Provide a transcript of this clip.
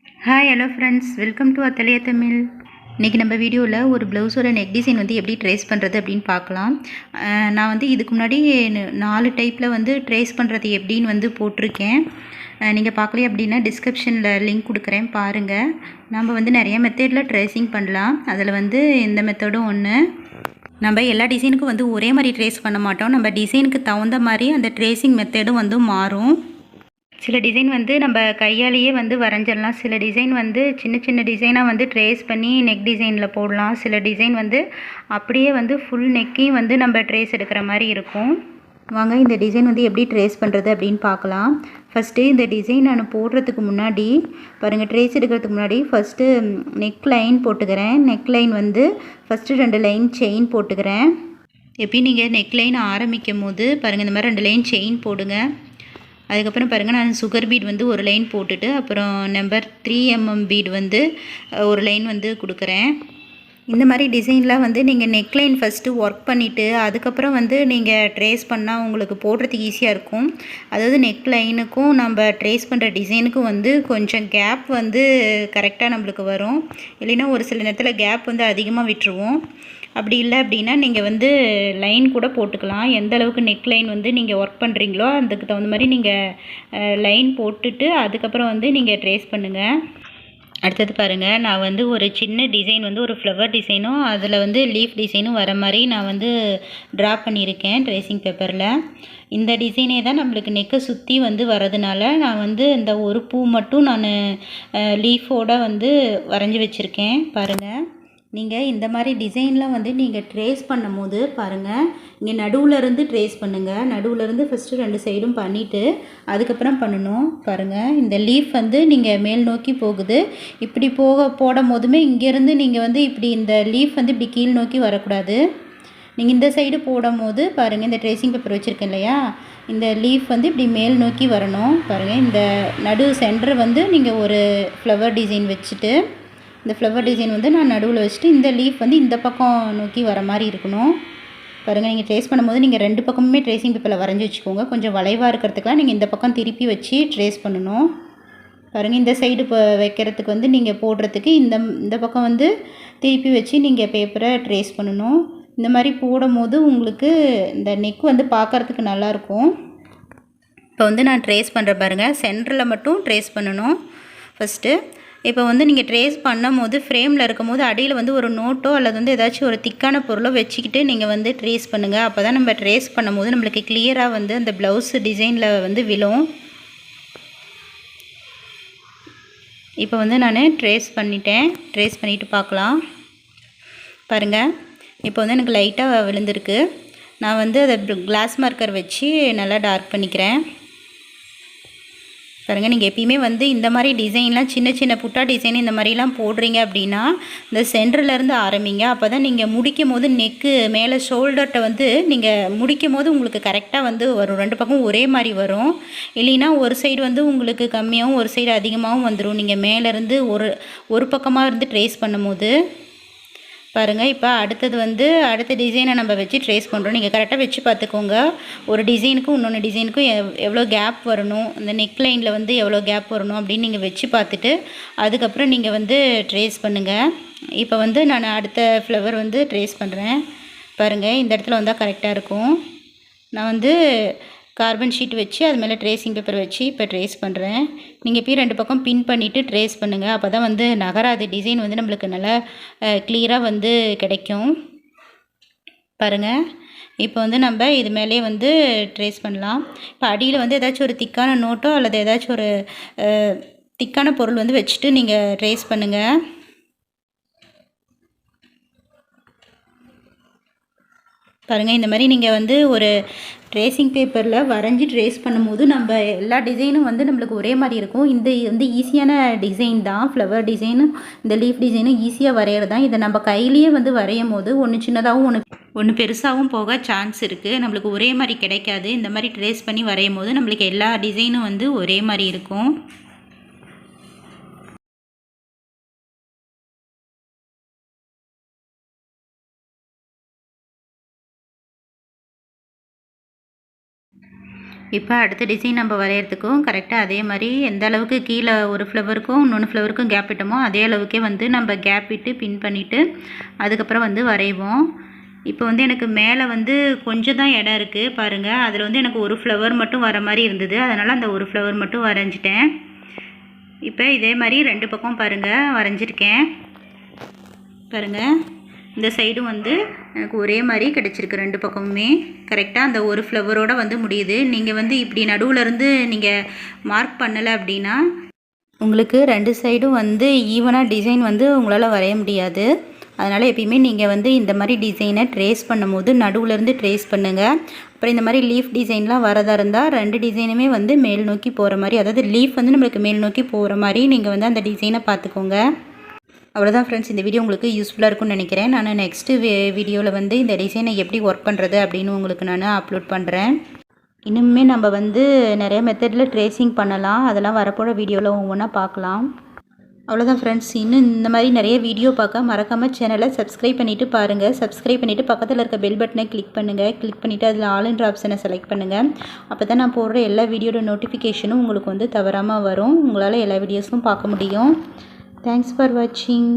Hi hello friends, welcome to Athalia Tamil. இன்றைக்கி நம்ம வீடியோவில் ஒரு ப்ளவுஸோட நெக் டிசைன் வந்து எப்படி ட்ரேஸ் பண்ணுறது அப்படின்னு பார்க்கலாம். நான் வந்து இதுக்கு முன்னாடி 4 டைப்பில் வந்து ட்ரேஸ் பண்ணுறது எப்படின்னு வந்து போட்டிருக்கேன். நீங்கள் பார்க்கலையே அப்படின்னா டிஸ்கிரிப்ஷனில் லிங்க் கொடுக்குறேன், பாருங்கள். நம்ம வந்து நிறைய மெத்தடில் ட்ரேசிங் பண்ணலாம். அதில் வந்து இந்த மெத்தடும் ஒன்று. நம்ம எல்லா டிசைனுக்கும் வந்து ஒரே மாதிரி ட்ரேஸ் பண்ண மாட்டோம். நம்ம டிசைனுக்கு தகுந்த மாதிரி அந்த ட்ரேசிங் மெத்தடும் வந்து மாறும். சில டிசைன் வந்து நம்ம கையாலேயே வந்து வரைஞ்சிடலாம். சில டிசைன் வந்து சின்ன சின்ன டிசைனாக வந்து ட்ரேஸ் பண்ணி நெக் டிசைனில் போடலாம். சில டிசைன் வந்து அப்படியே வந்து ஃபுல் நெக்கையும் வந்து நம்ம ட்ரேஸ் எடுக்கிற மாதிரி இருக்கும். வாங்க இந்த டிசைன் வந்து எப்படி ட்ரேஸ் பண்ணுறது அப்படின்னு பார்க்கலாம். ஃபஸ்ட்டு இந்த டிசைன் நான் போடுறதுக்கு முன்னாடி பாருங்கள், ட்ரேஸ் எடுக்கிறதுக்கு முன்னாடி ஃபஸ்ட்டு நெக் லைன் போட்டுக்கிறேன். நெக் லைன் வந்து ஃபஸ்ட்டு 2 லைன் செயின் போட்டுக்கிறேன். எப்பயும் நீங்கள் நெக் லைன் ஆரம்பிக்கும் போது பாருங்கள், இந்த மாதிரி 2 லைன் செயின் போடுங்க. அதுக்கப்புறம் பாருங்கள், நான் சுகர் பீட் வந்து ஒரு லைன் போட்டுட்டு அப்புறம் நம்பர் 3mm பீட் வந்து ஒரு லைன் வந்து கொடுக்குறேன். இந்த மாதிரி டிசைன்லாம் வந்து நீங்கள் நெக்லைன் ஃபஸ்ட்டு ஒர்க் பண்ணிவிட்டு அதுக்கப்புறம் வந்து நீங்கள் ட்ரேஸ் பண்ணால் உங்களுக்கு போடுறதுக்கு ஈஸியாக இருக்கும். அதாவது நெக் லைனுக்கும் நம்ம ட்ரேஸ் பண்ணுற டிசைனுக்கும் வந்து கொஞ்சம் கேப் வந்து கரெக்டாக நம்மளுக்கு வரும். இல்லைன்னா ஒரு சில நேரத்தில் கேப் வந்து அதிகமாக விட்டுருவோம். அப்படி இல்லை அப்படின்னா நீங்கள் வந்து லைன் கூட போட்டுக்கலாம். எந்த அளவுக்கு நெக் லைன் வந்து நீங்கள் ஒர்க் பண்ணுறீங்களோ அதுக்கு தகுந்த மாதிரி நீங்கள் லைன் போட்டுட்டு அதுக்கப்புறம் வந்து நீங்கள் ட்ரேஸ் பண்ணுங்கள். அடுத்தது பாருங்கள், நான் வந்து ஒரு சின்ன டிசைன் வந்து ஒரு ஃப்ளவர் டிசைனும் அதில் வந்து லீஃப் டிசைனும் வர மாதிரி நான் வந்து ட்ரா பண்ணியிருக்கேன் ட்ரேசிங் பேப்பரில். இந்த டிசைனே தான் நம்மளுக்கு நெக்கை சுற்றி வந்து வரதுனால நான் வந்து இந்த ஒரு பூ மட்டும் நான் லீஃபோடு வந்து வரைஞ்சி வச்சுருக்கேன். பாருங்கள், நீங்கள் இந்த மாதிரி டிசைன்லாம் வந்து நீங்கள் ட்ரேஸ் பண்ணும் போது பாருங்கள், இங்கே நடுவுலேருந்து ட்ரேஸ் பண்ணுங்கள். நடுவுலேருந்து ஃபஸ்ட்டு 2 சைடும் பண்ணிவிட்டு அதுக்கப்புறம் பண்ணணும். பாருங்கள், இந்த லீஃப் வந்து நீங்கள் மேல் நோக்கி போகுது. இப்படி போடும் போதுமே இங்கேருந்து நீங்கள் வந்து இப்படி இந்த லீஃப் வந்து இப்படி கீழ் நோக்கி வரக்கூடாது. நீங்கள் இந்த சைடு போடும் போது பாருங்கள், இந்த ட்ரேசிங் பேப்பர் வச்சுருக்கேன் இல்லையா, இந்த லீஃப் வந்து இப்படி மேல் நோக்கி வரணும். பாருங்கள், இந்த நடு சென்டர் வந்து நீங்கள் ஒரு ஃப்ளவர் டிசைன் வச்சுட்டு இந்த ஃப்ளவர் டிசைன் வந்து நான் நடுவில் வச்சுட்டு இந்த லீஃப் வந்து இந்த பக்கம் நோக்கி வர மாதிரி இருக்கணும். பாருங்கள், நீங்கள் ட்ரேஸ் பண்ணும்போது நீங்கள் 2 பக்கமுமே ட்ரேசிங் பேப்பரில் வரைஞ்சி வச்சுக்கோங்க. கொஞ்சம் வளைவாக இருக்கிறதுக்கெலாம் நீங்கள் இந்த பக்கம் திருப்பி வச்சு ட்ரேஸ் பண்ணணும். பாருங்கள், இந்த சைடு இப்போ வைக்கிறதுக்கு வந்து நீங்கள் போடுறதுக்கு இந்த பக்கம் வந்து திருப்பி வச்சு நீங்கள் பேப்பரை ட்ரேஸ் பண்ணணும். இந்த மாதிரி போடும் போது உங்களுக்கு இந்த நெக் வந்து பார்க்குறதுக்கு நல்லாயிருக்கும். இப்போ வந்து நான் ட்ரேஸ் பண்ணுறேன் பாருங்கள், சென்டரில் மட்டும் ட்ரேஸ் பண்ணணும் ஃபஸ்ட்டு. இப்போ வந்து நீங்கள் ட்ரேஸ் பண்ணும் போது ஃப்ரேமில் இருக்கும் போது அடியில் வந்து ஒரு நோட்டோ அல்லது வந்து ஏதாச்சும் ஒரு திக்கான பொருளோ வச்சுக்கிட்டு நீங்கள் வந்து ட்ரேஸ் பண்ணுங்கள். அப்போ தான் நம்ம ட்ரேஸ் பண்ணும் போது நம்மளுக்கு கிளியராக வந்து அந்த ப்ளவுஸ் டிசைனில் வந்து விழும். இப்போ வந்து நான் ட்ரேஸ் பண்ணிட்டேன். ட்ரேஸ் பண்ணிவிட்டு பார்க்கலாம். பாருங்கள், இப்போ வந்து எனக்கு லைட்டாக விழுந்திருக்கு. நான் வந்து அதை கிளாஸ் மார்க்கர் வச்சு நல்லா டார்க் பண்ணிக்கிறேன். பாருங்கள், நீங்கள் எப்பயுமே வந்து இந்த மாதிரி டிசைன்லாம் சின்ன சின்ன புட்டா டிசைன் இந்த மாதிரிலாம் போடுறீங்க அப்படின்னா இந்த சென்டர்லேருந்து ஆரம்பிங்க. அப்போ தான் நீங்கள் முடிக்கும் போது நெக்கு மேலே ஷோல்டர்கிட்ட வந்து நீங்கள் முடிக்கும் போது உங்களுக்கு கரெக்டாக வந்து வரும். 2 பக்கம் ஒரே மாதிரி வரும். இல்லைன்னா ஒரு சைடு வந்து உங்களுக்கு கம்மியாகவும் ஒரு சைடு அதிகமாகவும் வந்துடும். நீங்கள் மேலேருந்து ஒரு பக்கமாக இருந்து ட்ரேஸ் பண்ணும் போது பாருங்கள். இப்போ அடுத்தது வந்து அடுத்த டிசைனை நம்ம வச்சு ட்ரேஸ் பண்ணுறோம். நீங்கள் கரெக்டாக வச்சு பார்த்துக்கோங்க. ஒரு டிசைனுக்கும் இன்னொன்று டிசைனுக்கும் எவ்வளோ கேப் வரணும், இந்த நெக் லைனில் வந்து எவ்வளோ கேப் வரணும் அப்படின்னு நீங்கள் வச்சு பார்த்துட்டு அதுக்கப்புறம் நீங்கள் வந்து ட்ரேஸ் பண்ணுங்கள். இப்போ வந்து நான் அடுத்த ஃப்ளவர் வந்து ட்ரேஸ் பண்ணுறேன். பாருங்கள், இந்த இடத்துல வந்தால் கரெக்டாக இருக்கும். நான் வந்து கார்பன் ஷீட் வச்சு அது மேலே ட்ரேசிங் பேப்பர் வச்சு இப்போ ட்ரேஸ் பண்ணுறேன். நீங்கள் இப்போ 2 பக்கம் பின் பண்ணிவிட்டு ட்ரேஸ் பண்ணுங்கள். அப்போ தான் வந்து நகராது, டிசைன் வந்து நம்மளுக்கு நல்லா கிளியராக வந்து கிடைக்கும். பாருங்கள், இப்போ வந்து நம்ம இது மேலே வந்து ட்ரேஸ் பண்ணலாம். இப்போ அடியில் வந்து ஏதாச்சும் ஒரு திக்கான நோட்டோ அல்லது ஏதாச்சும் ஒரு திக்கான பொருள் வந்து வச்சுட்டு நீங்கள் ட்ரேஸ் பண்ணுங்கள். பாருங்கள், இந்த மாதிரி நீங்கள் வந்து ஒரு ட்ரேசிங் பேப்பரில் வரைஞ்சி ட்ரேஸ் பண்ணும்போது நம்ம எல்லா டிசைனும் வந்து நம்மளுக்கு ஒரே மாதிரி இருக்கும். இந்த வந்து ஈஸியான டிசைன் தான். ஃப்ளவர் டிசைனும் இந்த லீஃப் டிசைனும் ஈஸியாக வரைகிறது தான். இதை நம்ம கையிலேயே வந்து வரையும் போது ஒன்று சின்னதாகவும் ஒன்று பெருசாகவும் போக சான்ஸ் இருக்குது. நம்மளுக்கு ஒரே மாதிரி கிடைக்காது. இந்த மாதிரி ட்ரேஸ் பண்ணி வரையும் போது நம்மளுக்கு எல்லா டிசைனும் வந்து ஒரே மாதிரி இருக்கும். இப்போ அடுத்த டிசைன் நம்ம வரைகிறதுக்கும் கரெக்டாக அதே மாதிரி எந்த அளவுக்கு கீழே ஒரு ஃப்ளவருக்கும் இன்னொன்று ஃப்ளவருக்கும் கேப் விட்டோமோ அதே அளவுக்கே வந்து நம்ம கேப் விட்டு பின் பண்ணிவிட்டு அதுக்கப்புறம் வந்து வரைவோம். இப்போ வந்து எனக்கு மேலே வந்து கொஞ்சம் தான் இடம் இருக்குது பாருங்கள். அதில் வந்து எனக்கு ஒரு ஃப்ளவர் மட்டும் வர மாதிரி இருந்தது, அதனால் அந்த ஒரு ஃப்ளவர் மட்டும் வரைஞ்சிட்டேன். இப்போ இதே மாதிரி 2 பக்கம் பாருங்கள் வரைஞ்சிருக்கேன். பாருங்கள் இந்த சைடும் வந்து எனக்கு ஒரே மாதிரி கிடச்சிருக்கு, 2 பக்கமுமே கரெக்டாக அந்த ஒரு ஃப்ளவரோடு வந்து முடியுது. நீங்கள் வந்து இப்படி நடுவுலேருந்து நீங்கள் மார்க் பண்ணலை அப்படின்னா உங்களுக்கு 2 சைடும் வந்து ஈவனாக டிசைன் வந்து உங்களால் வரைய முடியாது. அதனால் எப்பயுமே நீங்கள் வந்து இந்த மாதிரி டிசைனை ட்ரேஸ் பண்ணும்போது நடுவுலேருந்து ட்ரேஸ் பண்ணுங்கள். அப்புறம் இந்த மாதிரி லீஃப் டிசைன்லாம் வரதாக இருந்தால் 2 டிசைனுமே வந்து மேல் நோக்கி போகிற மாதிரி, அதாவது லீஃப் வந்து நம்மளுக்கு மேல் நோக்கி போகிற மாதிரி நீங்கள் வந்து அந்த டிசைனை பார்த்துக்கோங்க. அவ்வளோதான் ஃப்ரெண்ட்ஸ், இந்த வீடியோ உங்களுக்கு யூஸ்ஃபுல்லாக இருக்கும்னு நினைக்கிறேன். நான் நெக்ஸ்ட்டு வீடியோவில் வந்து இந்த டிசைனை எப்படி ஒர்க் பண்ணுறது அப்படின்னு உங்களுக்கு நான் அப்லோட் பண்ணுறேன். இன்னுமே நம்ம வந்து நிறைய மெத்தடில் ட்ரேசிங் பண்ணலாம், அதெல்லாம் வரப்போகிற வீடியோவில் ஒவ்வொன்றா பார்க்கலாம். அவ்வளோதான் ஃப்ரெண்ட்ஸ், இன்னும் இந்த மாதிரி நிறைய வீடியோ பார்க்க மறக்காமல் சேனலை சப்ஸ்கிரைப் பண்ணிவிட்டு பாருங்கள். சப்ஸ்கிரைப் பண்ணிவிட்டு பக்கத்தில் இருக்க பெல் பட்டனை கிளிக் பண்ணுங்கள். கிளிக் பண்ணிவிட்டு அதில் ஆல்ன்ற ஆப்ஷனை செலக்ட் பண்ணுங்கள். அப்போ தான் நான் போடுற எல்லா வீடியோட நோட்டிஃபிகேஷனும் உங்களுக்கு வந்து தவறாமல் வரும். உங்களால் எல்லா வீடியோஸும் பார்க்க முடியும். தேங்க்ஸ் ஃபார் வாட்சிங்.